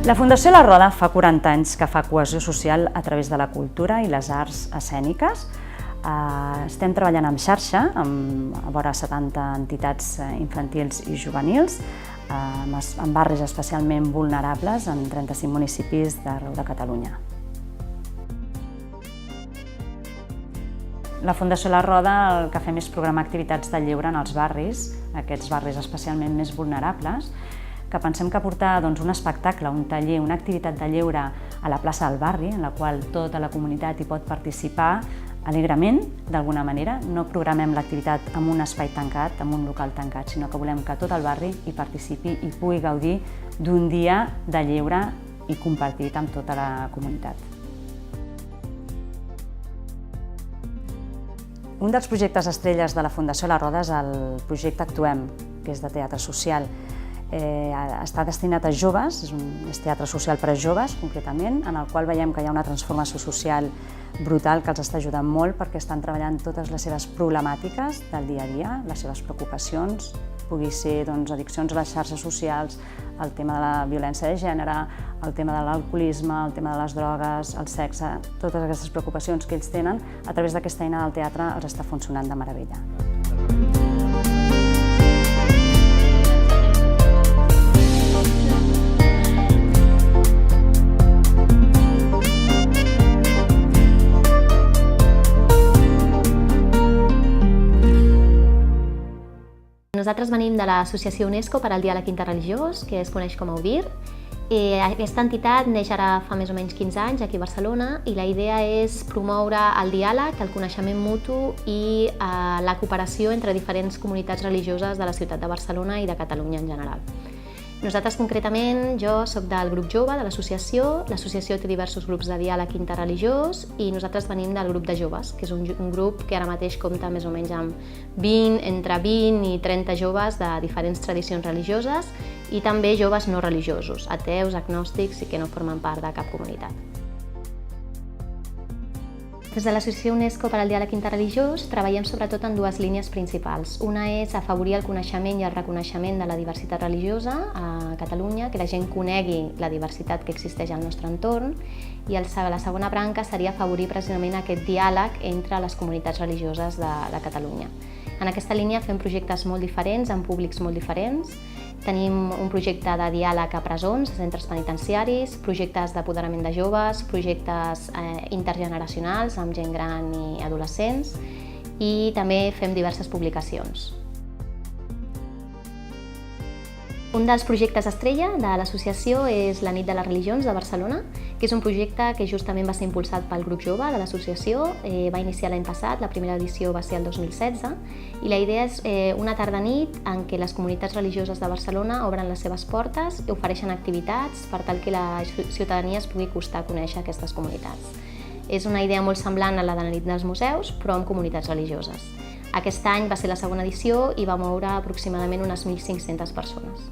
La Fundació La Roda fa 40 anys que fa cohesió social a través de la cultura i les arts escèniques. Estem treballant en xarxa amb vora 70 entitats infantils i juvenils, en barris especialment vulnerables en 35 municipis d'arreu de Catalunya. La Fundació La Roda el que fem és programar activitats de lleure en els barris, aquests barris especialment més vulnerables, que pensem que portar un espectacle, un taller, una activitat de lleure a la plaça del barri, en la qual tota la comunitat hi pot participar alegrement, d'alguna manera. No programem l'activitat en un espai tancat, en un local tancat, sinó que volem que tot el barri hi participi i pugui gaudir d'un dia de lleure i compartit amb tota la comunitat. Un dels projectes estrelles de la Fundació La Roda és el projecte Actuem, que és de teatre social. Està destinat a joves, és teatre social per a joves concretament, en el qual veiem que hi ha una transformació social brutal que els està ajudant molt perquè estan treballant totes les seves problemàtiques del dia a dia, les seves preocupacions, pugui ser addiccions a les xarxes socials, el tema de la violència de gènere, el tema de l'alcoholisme, el tema de les drogues, el sexe, totes aquestes preocupacions que ells tenen, a través d'aquesta eina del teatre els està funcionant de meravella. Nosaltres venim de l'Associació UNESCO per al Diàleg Interreligiós, que es coneix com a UDIR. Aquesta entitat neix ara fa més o menys 15 anys aquí a Barcelona i la idea és promoure el diàleg, el coneixement mutu i la cooperació entre diferents comunitats religioses de la ciutat de Barcelona i de Catalunya en general. Nosaltres concretament, jo soc del grup jove de l'associació. L'associació té diversos grups de diàleg interreligiós i nosaltres venim del grup de joves, que és un grup que ara mateix compta més o menys amb entre 20 i 30 joves de diferents tradicions religioses i també joves no religiosos, ateus, agnòstics i que no formen part de cap comunitat. Des de l'Associació UNESCO per al Diàleg Interreligiós treballem sobretot en dues línies principals. Una és afavorir el coneixement i el reconeixement de la diversitat religiosa a Catalunya, que la gent conegui la diversitat que existeix al nostre entorn, i la segona branca seria afavorir precisament aquest diàleg entre les comunitats religioses de Catalunya. En aquesta línia fem projectes molt diferents, amb públics molt diferents. Tenim un projecte de diàleg a presons, a centres penitenciaris, projectes d'apoderament de joves, projectes intergeneracionals amb gent gran i adolescents i també fem diverses publicacions. Un dels projectes estrella de l'associació és la Nit de les Religions de Barcelona, que és un projecte que justament va ser impulsat pel grup jove de l'associació. Va iniciar l'any passat, la primera edició va ser el 2016, i la idea és una tarda-nit en què les comunitats religioses de Barcelona obren les seves portes i ofereixen activitats per tal que la ciutadania es pugui acostar a conèixer aquestes comunitats. És una idea molt semblant a la de la Nit dels Museus, però amb comunitats religioses. Aquest any va ser la segona edició i va moure aproximadament unes 1.500 persones.